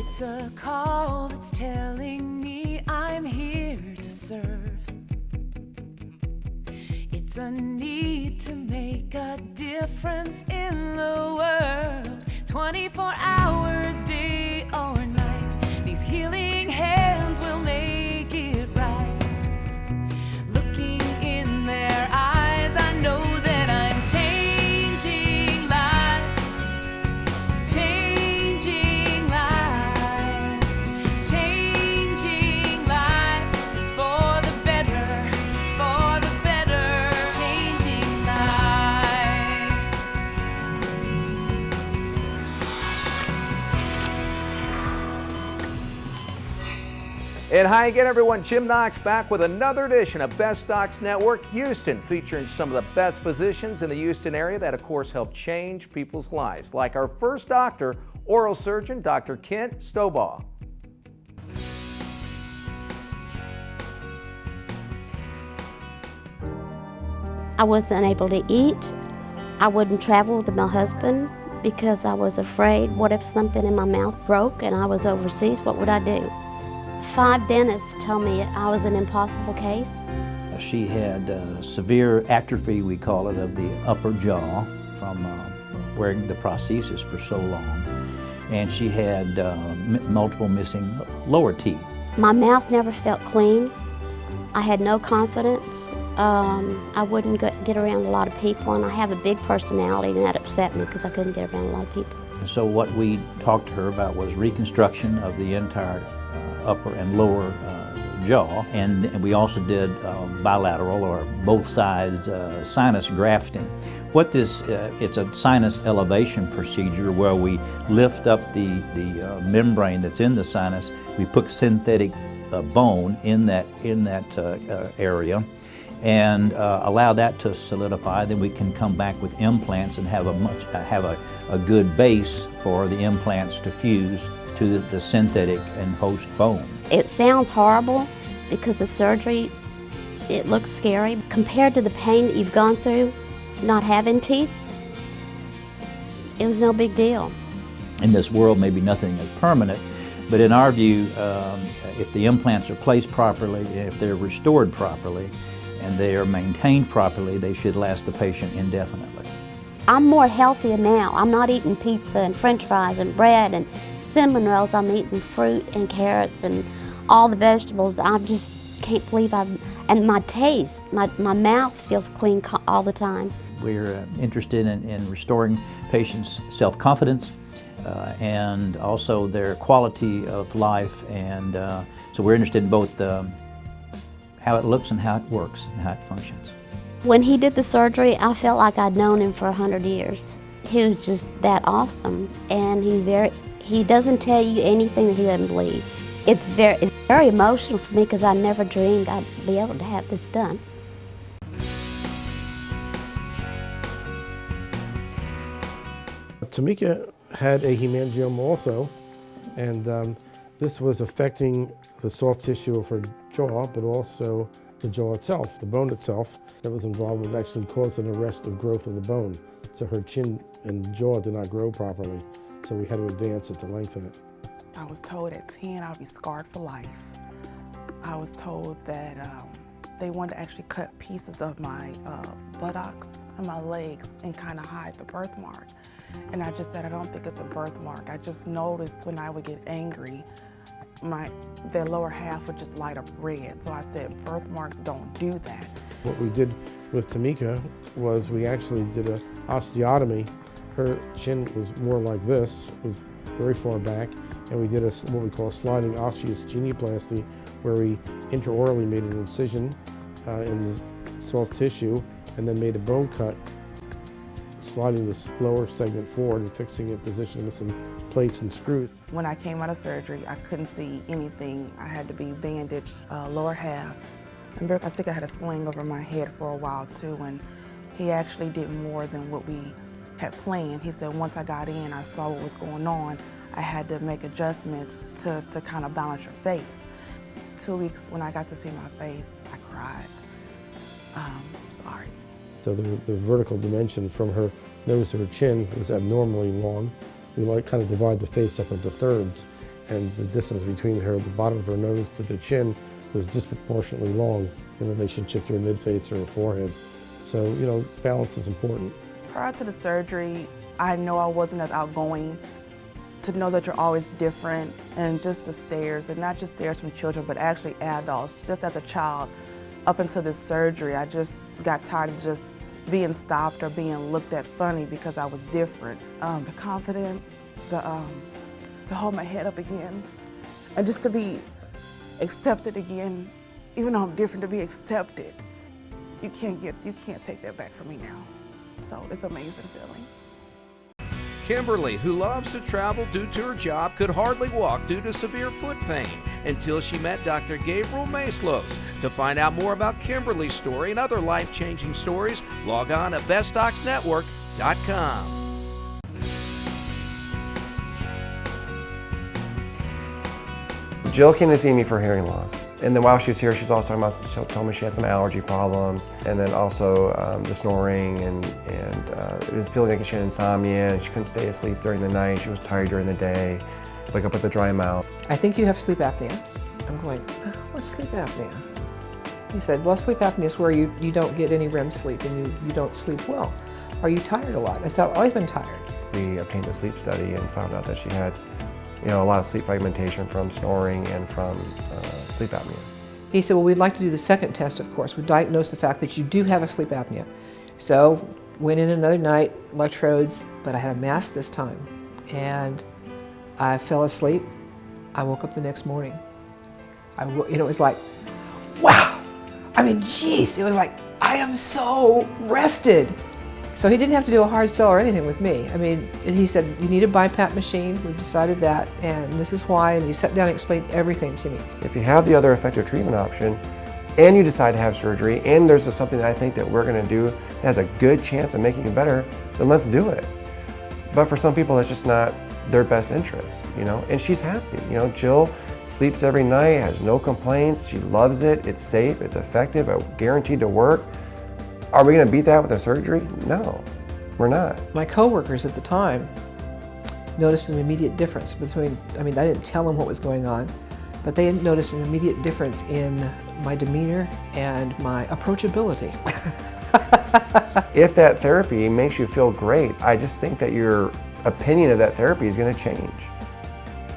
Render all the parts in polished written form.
It's a call that's telling me I'm here to serve. It's a need to make a difference in the world. 24 hours, day or night, these healing hands will make it right. Looking in their eyes, I know that I'm changing lives, changing lives, changing lives for the better, changing lives. And hi again, everyone. Jim Knox back with another edition of Best Docs Network Houston, featuring some of the best physicians in the Houston area that, of course, help change people's lives, like our first doctor, oral surgeon, Dr. Kent Stobaugh. I wasn't able to eat. I wouldn't travel with my husband because I was afraid, what if something in my mouth broke and I was overseas, what would I do? 5 dentists told me I was an impossible case. She had severe atrophy, we call it, of the upper jaw from wearing the prosthesis for so long. And she had multiple missing lower teeth. My mouth never felt clean. I had no confidence. I wouldn't get around a lot of people, and I have a big personality, and that upset me because I couldn't get around a lot of people. So what we talked to her about was reconstruction of the entire upper and lower jaw, and we also did bilateral, or both sides, sinus grafting. What this, it's a sinus elevation procedure where we lift up the membrane that's in the sinus. We put synthetic bone in that area and allow that to solidify. Then we can come back with implants and have a good base for the implants to fuse to the synthetic and host bone. It sounds horrible because the surgery, it looks scary. Compared to the pain that you've gone through not having teeth, it was no big deal. In this world, maybe nothing is permanent, but in our view, if the implants are placed properly, if they're restored properly, and they are maintained properly, they should last the patient indefinitely. I'm more healthier now. I'm not eating pizza and french fries and bread and cinnamon rolls. I'm eating fruit and carrots and all the vegetables. I just can't believe and my taste, my mouth feels clean all the time. We're interested in restoring patients' self-confidence and also their quality of life, and so we're interested in both how it looks and how it works and how it functions. When he did the surgery, I felt like I'd known him for 100 years. He was just that awesome, and he doesn't tell you anything that he doesn't believe. It's very emotional for me because I never dreamed I'd be able to have this done. Tamika had a hemangioma also, and this was affecting the soft tissue of her jaw, but also the jaw itself, the bone itself that was involved with actually caused an arrest of growth of the bone. So her chin and jaw did not grow properly, so we had to advance it to lengthen it. I was told at 10 I'll be scarred for life. I was told that they wanted to actually cut pieces of my buttocks and my legs and kind of hide the birthmark. And I just said, I don't think it's a birthmark. I just noticed when I would get angry, their lower half would just light up red. So I said, birthmarks don't do that. What we did with Tamika was we actually did an osteotomy. Her chin was more like this, it was very far back, and we did what we call a sliding osseous genioplasty, where we intraorally made an incision in the soft tissue and then made a bone cut, sliding this lower segment forward and fixing it, positioning with some plates and screws. When I came out of surgery, I couldn't see anything. I had to be bandaged lower half. And I think I had a sling over my head for a while too, and he actually did more than what we had planned. He said once I got in, I saw what was going on. I had to make adjustments to kind of balance your face. 2 weeks when I got to see my face, I cried. Sorry. So the vertical dimension from her nose to her chin was abnormally long. We kind of divide the face up into thirds, and the distance between the bottom of her nose to the chin was disproportionately long in relationship to her mid-face or her forehead. So, you know, balance is important. Prior to the surgery, I know I wasn't as outgoing. To know that you're always different, and just the stares, and not just stares from children, but actually adults. Just as a child, up until this surgery, I just got tired of just being stopped or being looked at funny because I was different. The confidence, to hold my head up again, and just to be accepted again, even though I'm different, to be accepted. You can't take that back from me now. So it's an amazing feeling. Kimberly, who loves to travel due to her job, could hardly walk due to severe foot pain until she met Dr. Gabriel Maslos. To find out more about Kimberly's story and other life-changing stories, log on to bestdocsnetwork.com. Jill came to see me for hearing loss. And then while she was here, she was also talking about, she told me she had some allergy problems, and then also the snoring, and it was feeling like she had insomnia, and she couldn't stay asleep during the night. She was tired during the day, wake up with a dry mouth. I think you have sleep apnea. I'm going, what's sleep apnea? He said, well, sleep apnea is where you don't get any REM sleep and you don't sleep well. Are you tired a lot? I said, I've always been tired. We obtained the sleep study and found out that she had, you know, a lot of sleep fragmentation from snoring and from sleep apnea. He said, well, we'd like to do the second test, of course. We diagnosed the fact that you do have a sleep apnea. So went in another night, electrodes, but I had a mask this time. And I fell asleep. I woke up the next morning. It was like, wow! I mean, geez, it was like, I am so rested. So he didn't have to do a hard sell or anything with me. I mean, he said, you need a BiPAP machine. We've decided that, and this is why. And he sat down and explained everything to me. If you have the other effective treatment option, and you decide to have surgery, and there's something that I think that we're gonna do that has a good chance of making you better, then let's do it. But for some people, it's just not their best interest, you know? And she's happy, you know? Jill sleeps every night, has no complaints, she loves it, it's safe, it's effective, guaranteed to work. Are we going to beat that with a surgery? No, we're not. My coworkers at the time noticed an immediate difference between, I didn't tell them what was going on, but they noticed an immediate difference in my demeanor and my approachability. If that therapy makes you feel great, I just think that your opinion of that therapy is going to change,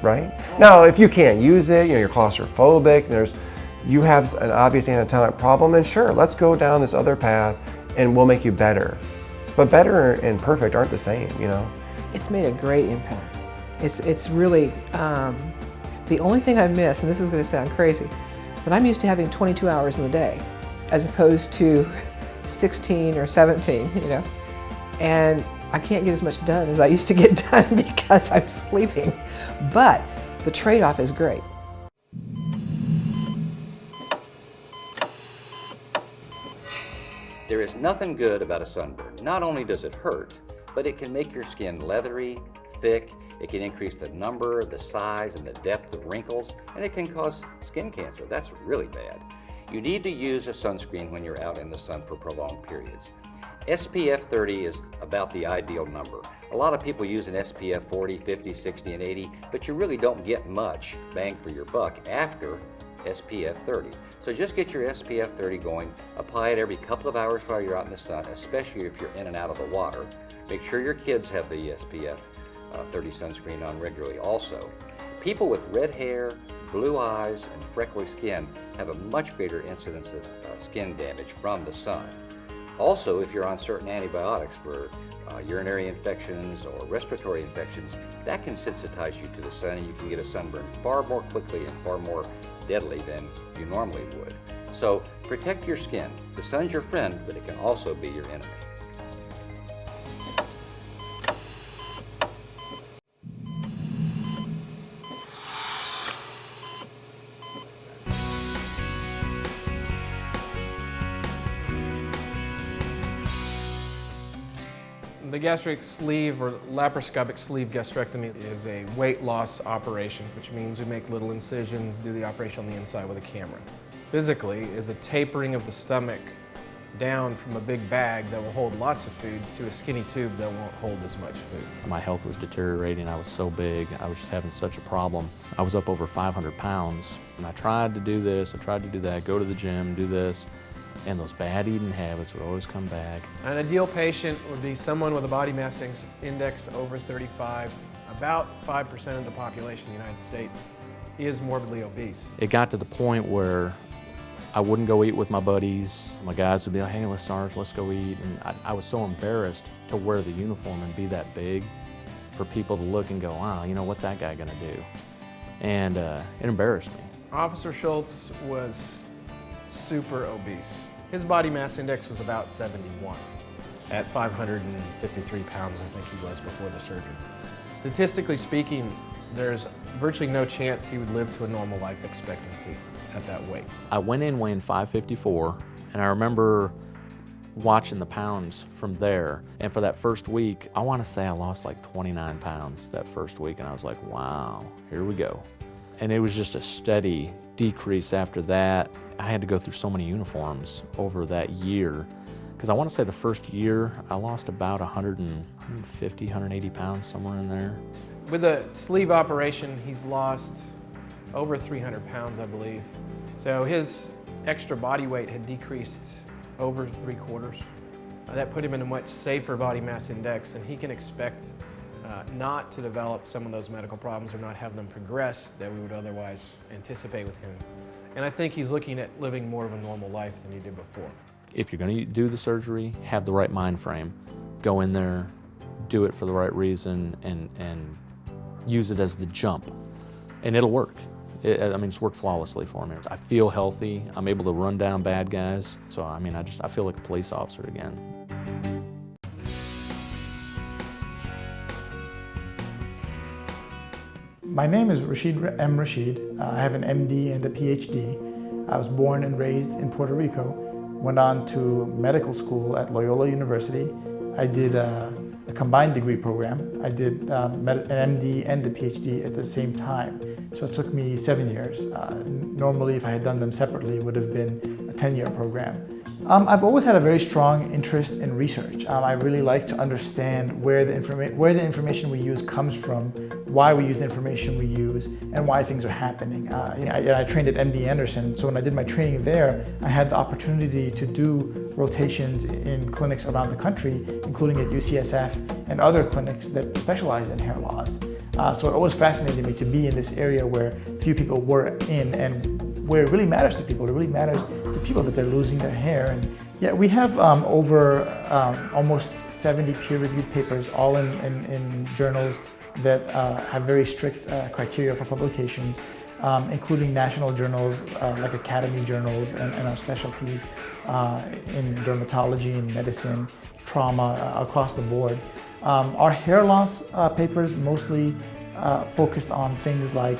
right? Now, if you can't use it, you know, you're claustrophobic, and you have an obvious anatomic problem, and sure, let's go down this other path and we'll make you better. But better and perfect aren't the same, you know? It's made a great impact. It's really, the only thing I miss, and this is gonna sound crazy, but I'm used to having 22 hours in the day as opposed to 16 or 17, you know? And I can't get as much done as I used to get done because I'm sleeping. But the trade-off is great. There is nothing good about a sunburn. Not only does it hurt, but it can make your skin leathery, thick, it can increase the number, the size, and the depth of wrinkles, and it can cause skin cancer. That's really bad. You need to use a sunscreen when you're out in the sun for prolonged periods. SPF 30 is about the ideal number. A lot of people use an SPF 40, 50, 60, and 80, but you really don't get much bang for your buck after SPF 30. So just get your SPF 30 going, apply it every couple of hours while you're out in the sun, especially if you're in and out of the water. Make sure your kids have the SPF 30 sunscreen on regularly also. People with red hair, blue eyes, and freckly skin have a much greater incidence of skin damage from the sun. Also, if you're on certain antibiotics for urinary infections or respiratory infections, that can sensitize you to the sun, and you can get a sunburn far more quickly and far more deadly than you normally would. So protect your skin. The sun's your friend, but it can also be your enemy. The gastric sleeve or laparoscopic sleeve gastrectomy is a weight loss operation, which means we make little incisions, do the operation on the inside with a camera. Physically is a tapering of the stomach down from a big bag that will hold lots of food to a skinny tube that won't hold as much food. My health was deteriorating. I was so big. I was just having such a problem. I was up over 500 pounds. And I tried to do this, I tried to do that, go to the gym, do this, and those bad eating habits would always come back. An ideal patient would be someone with a body mass index over 35. About 5% of the population in the United States is morbidly obese. It got to the point where I wouldn't go eat with my buddies. My guys would be like, hey, let's go eat. And I was so embarrassed to wear the uniform and be that big for people to look and go, wow, you know, what's that guy gonna do? And it embarrassed me. Officer Schultz was super obese. His body mass index was about 71 at 553 pounds, I think he was before the surgery. Statistically speaking, there's virtually no chance he would live to a normal life expectancy at that weight. I went in weighing 554, and I remember watching the pounds from there. And for that first week, I want to say I lost like 29 pounds that first week, and I was like, wow, here we go. And it was just a steady decrease after that. I had to go through so many uniforms over that year, because I want to say the first year I lost about 150, 180 pounds, somewhere in there. With the sleeve operation, he's lost over 300 pounds, I believe. So his extra body weight had decreased over 3/4. That put him in a much safer body mass index, and he can expect not to develop some of those medical problems or not have them progress that we would otherwise anticipate with him. And I think he's looking at living more of a normal life than he did before. If you're going to do the surgery, have the right mind frame. Go in there, do it for the right reason, and use it as the jump. And it'll work. I mean, it's worked flawlessly for me. I feel healthy. I'm able to run down bad guys. So, I mean, I feel like a police officer again. My name is Rashid M. Rashid. I have an MD and a PhD. I was born and raised in Puerto Rico. Went on to medical school at Loyola University. I did a combined degree program. I did an MD and a PhD at the same time. So it took me 7 years. Normally, if I had done them separately, it would have been a 10-year program. I've always had a very strong interest in research. I really like to understand where the information we use comes from, why we use the information we use, and why things are happening. I trained at MD Anderson, so when I did my training there, I had the opportunity to do rotations in clinics around the country, including at UCSF and other clinics that specialize in hair loss. So it always fascinated me to be in this area where few people were in, and where it really matters to people. It really matters to people that they're losing their hair. And yeah, we have over almost 70 peer-reviewed papers, all in journals that have very strict criteria for publications, including national journals like academy journals and our specialties in dermatology and medicine, trauma, across the board. Our hair loss papers mostly focused on things like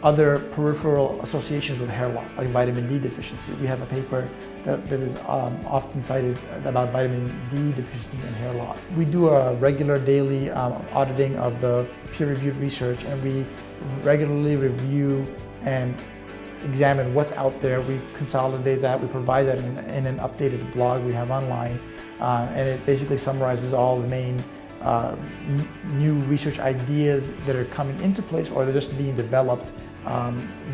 other peripheral associations with hair loss, like vitamin D deficiency. We have a paper that is often cited about vitamin D deficiency and hair loss. We do a regular daily auditing of the peer-reviewed research, and we regularly review and examine what's out there. We consolidate that, we provide that in an updated blog we have online, and it basically summarizes all the main new research ideas that are coming into place or they're just being developed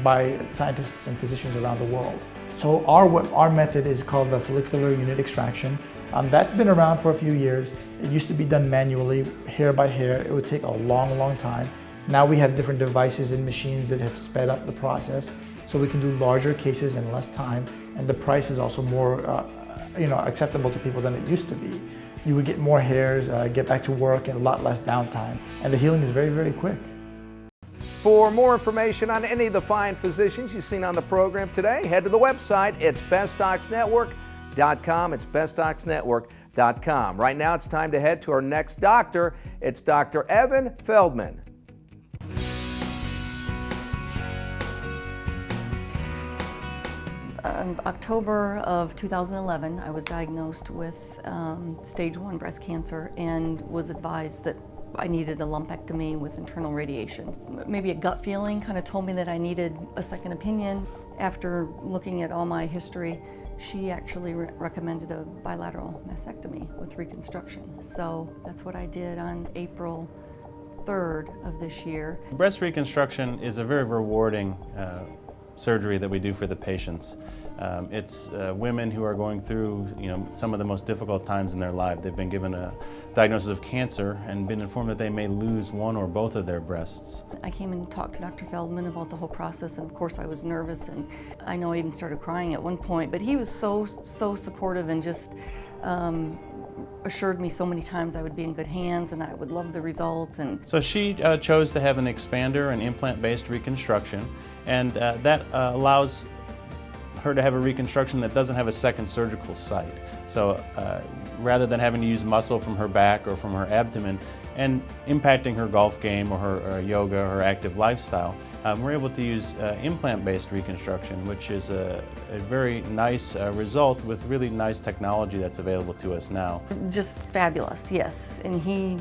by scientists and physicians around the world. So our method is called the follicular unit extraction. That's been around for a few years. It used to be done manually, hair by hair. It would take a long time. Now we have different devices and machines that have sped up the process, so we can do larger cases in less time, and the price is also more acceptable to people than it used to be. You would get more hairs, get back to work, and a lot less downtime. And the healing is very, very quick. For more information on any of the fine physicians you've seen on the program today, head to the website. It's bestdocsnetwork.com. It's bestdocsnetwork.com. Right now, it's time to head to our next doctor. It's Dr. Evan Feldman. October of 2011, I was diagnosed with stage 1 breast cancer and was advised that I needed a lumpectomy with internal radiation. Maybe a gut feeling kind of told me that I needed a second opinion. After looking at all my history, she actually recommended a bilateral mastectomy with reconstruction. So that's what I did on April 3rd of this year. Breast reconstruction is a very rewarding surgery that we do for the patients. It's women who are going through, some of the most difficult times in their life. They've been given a diagnosis of cancer and been informed that they may lose one or both of their breasts. I came and talked to Dr. Feldman about the whole process, and of course I was nervous, and I know I even started crying at one point, but he was so supportive and just assured me so many times I would be in good hands and I would love the results. And so she chose to have an expander and implant-based reconstruction, and that allows her to have a reconstruction that doesn't have a second surgical site. So rather than having to use muscle from her back or from her abdomen and impacting her golf game or her yoga or her active lifestyle, we're able to use implant-based reconstruction, which is a very nice result with really nice technology that's available to us now. Just fabulous, yes. And he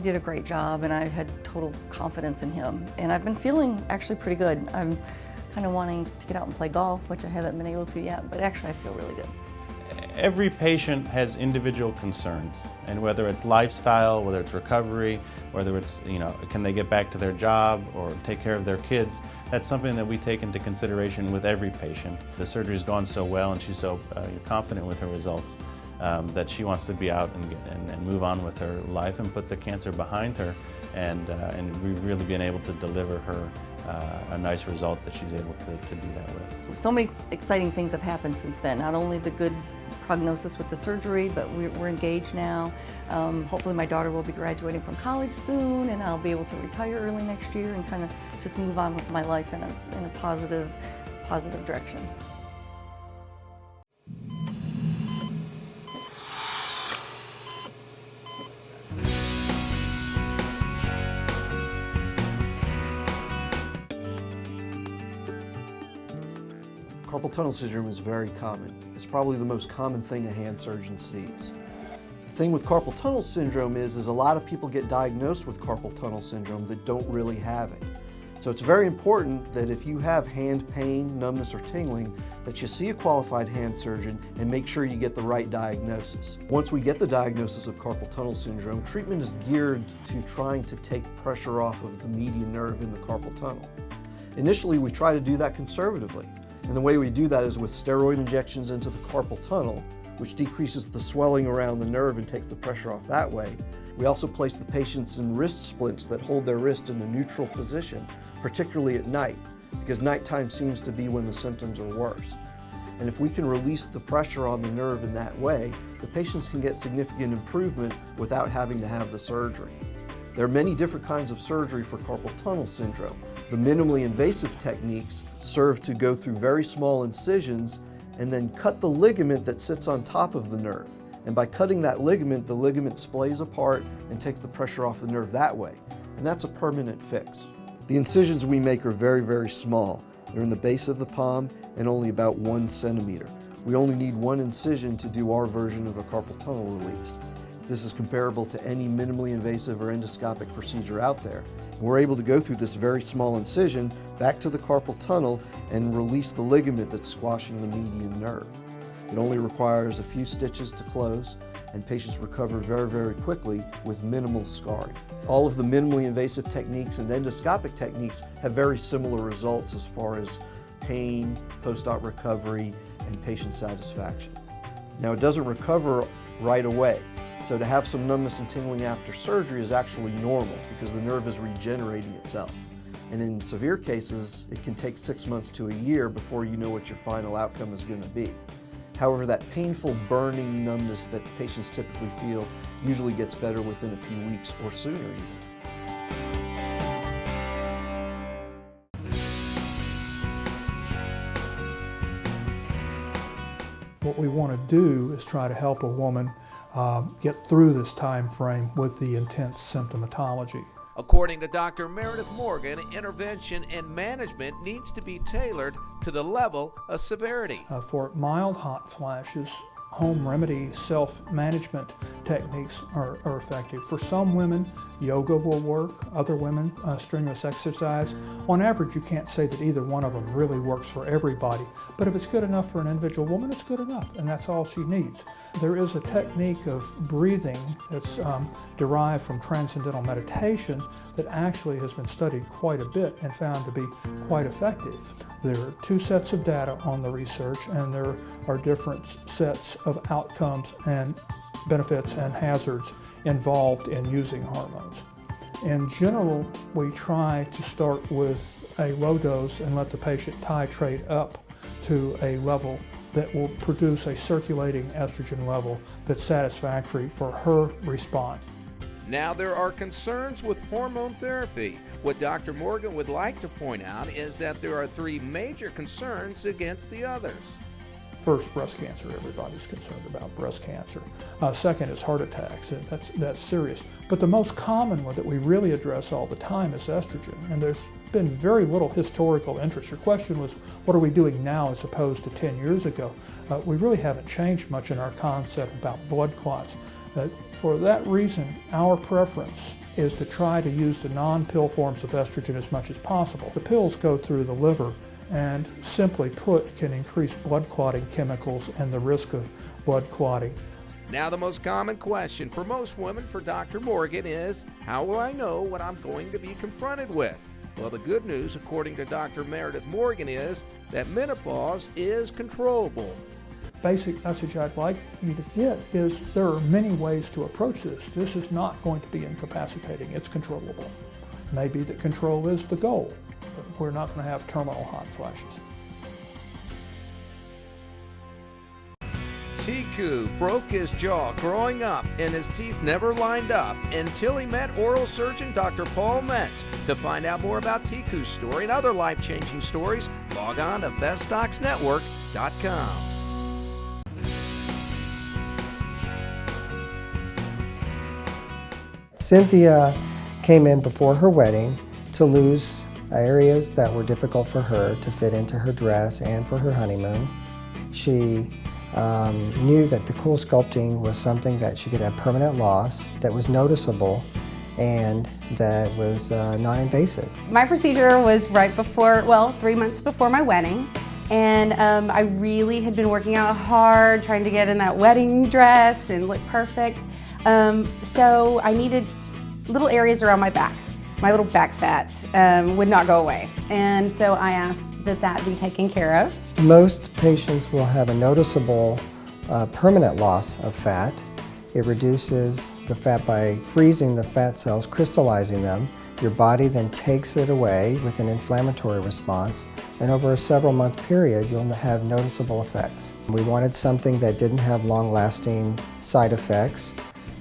did a great job, and I had total confidence in him. And I've been feeling actually pretty good. I'm kind of wanting to get out and play golf, which I haven't been able to yet, but actually I feel really good. Every patient has individual concerns, and whether it's lifestyle, whether it's recovery, whether it's, can they get back to their job or take care of their kids, that's something that we take into consideration with every patient. The surgery's gone so well and she's so confident with her results that she wants to be out and move on with her life and put the cancer behind her, and we've really been able to deliver her a nice result that she's able to do that with. So many exciting things have happened since then. Not only the good prognosis with the surgery, but we're engaged now. Hopefully my daughter will be graduating from college soon, and I'll be able to retire early next year and kind of just move on with my life in a positive direction. Carpal tunnel syndrome is very common. It's probably the most common thing a hand surgeon sees. The thing with carpal tunnel syndrome is a lot of people get diagnosed with carpal tunnel syndrome that don't really have it. So it's very important that if you have hand pain, numbness, or tingling, that you see a qualified hand surgeon and make sure you get the right diagnosis. Once we get the diagnosis of carpal tunnel syndrome, treatment is geared to trying to take pressure off of the median nerve in the carpal tunnel. Initially, we try to do that conservatively. And the way we do that is with steroid injections into the carpal tunnel, which decreases the swelling around the nerve and takes the pressure off that way. We also place the patients in wrist splints that hold their wrist in a neutral position, particularly at night, because nighttime seems to be when the symptoms are worse. And if we can release the pressure on the nerve in that way, the patients can get significant improvement without having to have the surgery. There are many different kinds of surgery for carpal tunnel syndrome. The minimally invasive techniques serve to go through very small incisions and then cut the ligament that sits on top of the nerve. And by cutting that ligament, the ligament splays apart and takes the pressure off the nerve that way. And that's a permanent fix. The incisions we make are very, very small. They're in the base of the palm and only about 1 centimeter. We only need 1 incision to do our version of a carpal tunnel release. This is comparable to any minimally invasive or endoscopic procedure out there. We're able to go through this very small incision back to the carpal tunnel and release the ligament that's squashing the median nerve. It only requires a few stitches to close, and patients recover very, very quickly with minimal scarring. All of the minimally invasive techniques and endoscopic techniques have very similar results as far as pain, post-op recovery, and patient satisfaction. Now, it doesn't recover right away. So to have some numbness and tingling after surgery is actually normal because the nerve is regenerating itself. And in severe cases, it can take 6 months to a year before you know what your final outcome is going to be. However, that painful burning numbness that patients typically feel usually gets better within a few weeks or sooner even. What we want to do is try to help a woman get through this time frame with the intense symptomatology. According to Dr. Meredith Morgan, intervention and management needs to be tailored to the level of severity. For mild hot flashes, home remedy self-management techniques are effective. For some women, yoga will work. Other women, strenuous exercise. On average, you can't say that either one of them really works for everybody, but if it's good enough for an individual woman, it's good enough, and that's all she needs. There is a technique of breathing that's derived from transcendental meditation that actually has been studied quite a bit and found to be quite effective. There are two sets of data on the research, and there are different sets of outcomes and benefits and hazards involved in using hormones. In general, we try to start with a low dose and let the patient titrate up to a level that will produce a circulating estrogen level that's satisfactory for her response. Now there are concerns with hormone therapy. What Dr. Morgan would like to point out is that there are three major concerns against the others. First, breast cancer. Everybody's concerned about breast cancer. Second is heart attacks. That's serious. But the most common one that we really address all the time is estrogen. And there's been very little historical interest. Your question was, what are we doing now as opposed to 10 years ago? We really haven't changed much in our concept about blood clots. For that reason, our preference is to try to use the non-pill forms of estrogen as much as possible. The pills go through the liver and, simply put, can increase blood clotting chemicals and the risk of blood clotting. Now the most common question for most women for Dr. Morgan is, how will I know what I'm going to be confronted with? Well, the good news, according to Dr. Meredith Morgan, is that menopause is controllable. Basic message I'd like you to get is there are many ways to approach this. This is not going to be incapacitating. It's controllable. Maybe that control is the goal, but we're not going to have terminal hot flashes. Tiku broke his jaw growing up and his teeth never lined up until he met oral surgeon Dr. Paul Metz. To find out more about Tiku's story and other life-changing stories, log on to bestdocsnetwork.com. Cynthia came in before her wedding to lose areas that were difficult for her to fit into her dress and for her honeymoon. She knew that the CoolSculpting was something that she could have permanent loss, that was noticeable, and that was non-invasive. My procedure was right before, 3 months before my wedding. And I really had been working out hard, trying to get in that wedding dress and look perfect. So I needed little areas around my back. My little back fat would not go away. And so I asked that that be taken care of. Most patients will have a noticeable permanent loss of fat. It reduces the fat by freezing the fat cells, crystallizing them. Your body then takes it away with an inflammatory response, and over a several-month period, you'll have noticeable effects. We wanted something that didn't have long-lasting side effects,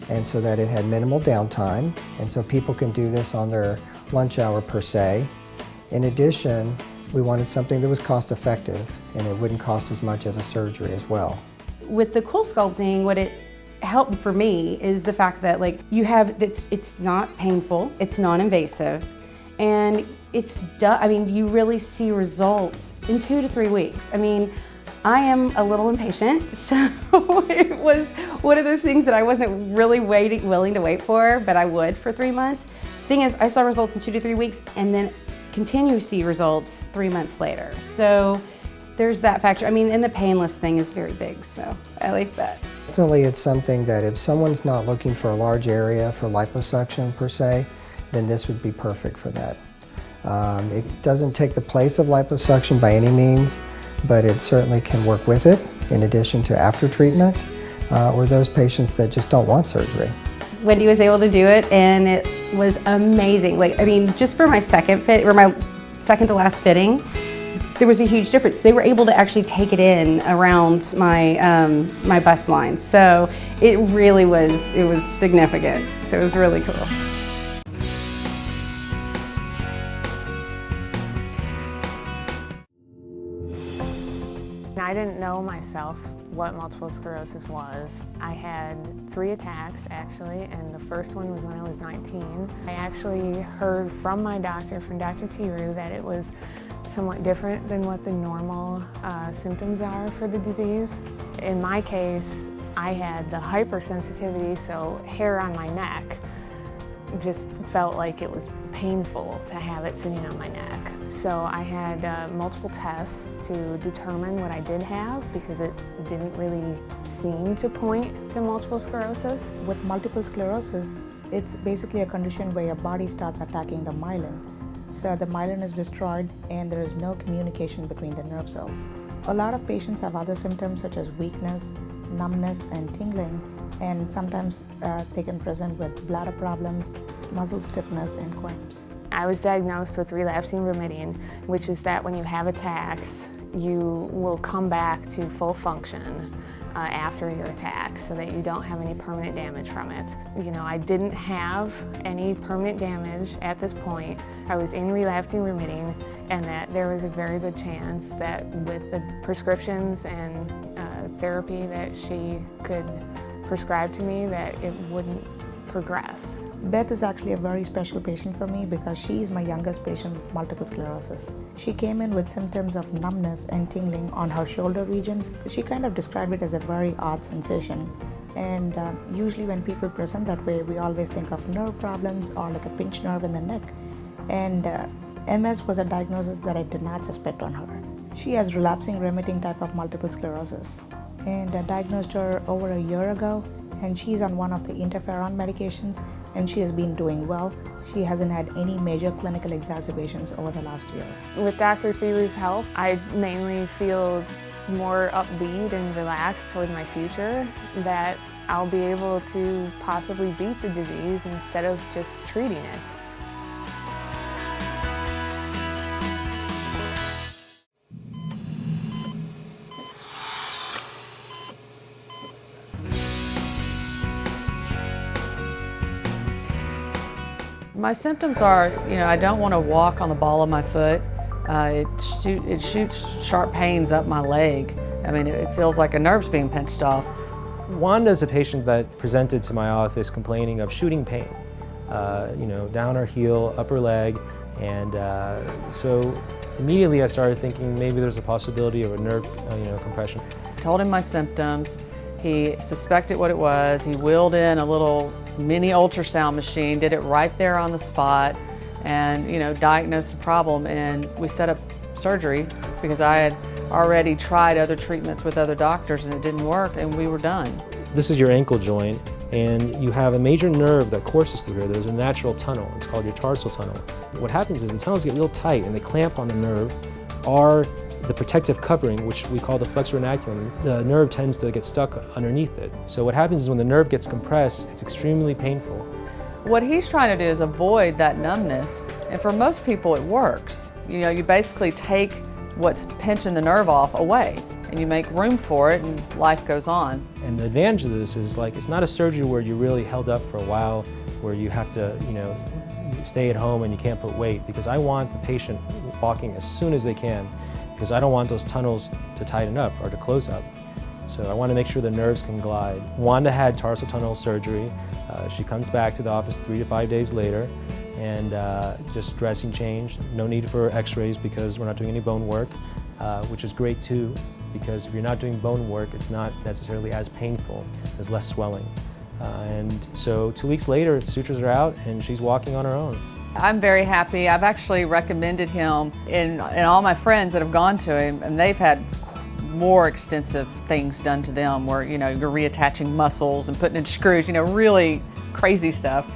and so that it had minimal downtime, and so people can do this on their lunch hour per se. In addition, we wanted something that was cost-effective, and it wouldn't cost as much as a surgery as well. With the CoolSculpting, what it helped for me is the fact that it's not painful, it's non-invasive, and it's done. I mean, you really see results in 2 to 3 weeks. I mean, I am a little impatient, so it was one of those things that I wasn't really willing to wait for, but I would for 3 months. Thing is, I saw results in 2 to 3 weeks and then continue to see results 3 months later. So there's that factor. I mean, and the painless thing is very big, so I like that. Definitely it's something that if someone's not looking for a large area for liposuction per se, then this would be perfect for that. It doesn't take the place of liposuction by any means, but it certainly can work with it in addition to after treatment or those patients that just don't want surgery. Wendy was able to do it and it was amazing. Just for my second fit, or my second to last fitting, there was a huge difference. They were able to actually take it in around my my bust line. So it really was, significant. So it was really cool. I didn't know myself what multiple sclerosis was. I had 3 attacks actually, and the first one was when I was 19. I actually heard from my doctor, from Dr. Tiru, that it was somewhat different than what the normal symptoms are for the disease. In my case, I had the hypersensitivity, so hair on my neck just felt like it was painful to have it sitting on my neck. So I had multiple tests to determine what I did have because it didn't really seem to point to multiple sclerosis. With multiple sclerosis, it's basically a condition where your body starts attacking the myelin. So the myelin is destroyed and there is no communication between the nerve cells. A lot of patients have other symptoms such as weakness, numbness, and tingling, and sometimes they can present with bladder problems, muscle stiffness, and cramps. I was diagnosed with relapsing remitting, which is that when you have attacks, you will come back to full function after your attack so that you don't have any permanent damage from it. You know, I didn't have any permanent damage at this point. I was in relapsing remitting, and that there was a very good chance that with the prescriptions and therapy that she could prescribe to me, that it wouldn't progress. Beth is actually a very special patient for me because she's my youngest patient with multiple sclerosis. She came in with symptoms of numbness and tingling on her shoulder region. She kind of described it as a very odd sensation. And usually when people present that way, we always think of nerve problems or like a pinched nerve in the neck. And MS was a diagnosis that I did not suspect on her. She has relapsing remitting type of multiple sclerosis. And I diagnosed her over a year ago, and she's on one of the interferon medications, and she has been doing well. She hasn't had any major clinical exacerbations over the last year. With Dr. Thiele's help, I mainly feel more upbeat and relaxed toward my future, that I'll be able to possibly beat the disease instead of just treating it. My symptoms are, I don't want to walk on the ball of my foot. It shoots sharp pains up my leg. I mean, it feels like a nerve's being pinched off. Wanda is a patient that presented to my office complaining of shooting pain, down her heel, upper leg, and so immediately I started thinking maybe there's a possibility of a nerve, compression. I told him my symptoms. He suspected what it was. He wheeled in a little mini ultrasound machine, did it right there on the spot, and diagnosed the problem. And we set up surgery because I had already tried other treatments with other doctors and it didn't work, and we were done. This is your ankle joint, and you have a major nerve that courses through here. There's a natural tunnel. It's called your Tarsal Tunnel. What happens is the tunnels get real tight and they clamp on the nerve. The protective covering, which we call the flexor retinaculum, the nerve tends to get stuck underneath it. So what happens is when the nerve gets compressed, it's extremely painful. What he's trying to do is avoid that numbness, and for most people it works. You basically take what's pinching the nerve off away, and you make room for it, and life goes on. And the advantage of this is it's not a surgery where you're really held up for a while, where you have to, stay at home and you can't put weight, because I want the patient walking as soon as they can, because I don't want those tunnels to tighten up or to close up. So I want to make sure the nerves can glide. Wanda had tarsal tunnel surgery. She comes back to the office 3 to 5 days later, and just dressing change. No need for x-rays because we're not doing any bone work, which is great too, because if you're not doing bone work, it's not necessarily as painful. There's less swelling. And so 2 weeks later, sutures are out and she's walking on her own. I'm very happy. I've actually recommended him in all my friends that have gone to him, and they've had more extensive things done to them where, you're reattaching muscles and putting in screws, really crazy stuff.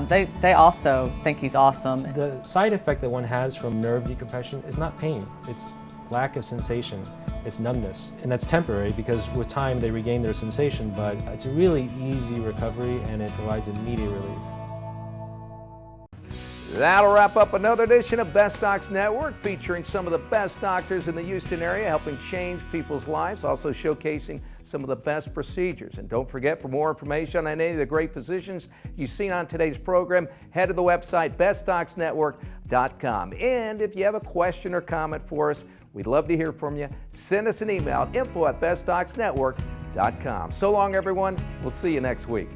They also think he's awesome. The side effect that one has from nerve decompression is not pain. It's lack of sensation. It's numbness. And that's temporary because with time they regain their sensation, but it's a really easy recovery and it provides immediate relief. That'll wrap up another edition of Best Docs Network, featuring some of the best doctors in the Houston area helping change people's lives, also showcasing some of the best procedures. And don't forget, for more information on any of the great physicians you've seen on today's program, head to the website bestdocsnetwork.com. And if you have a question or comment for us, we'd love to hear from you. Send us an email at info@bestdocsnetwork.com. So long, everyone. We'll see you next week.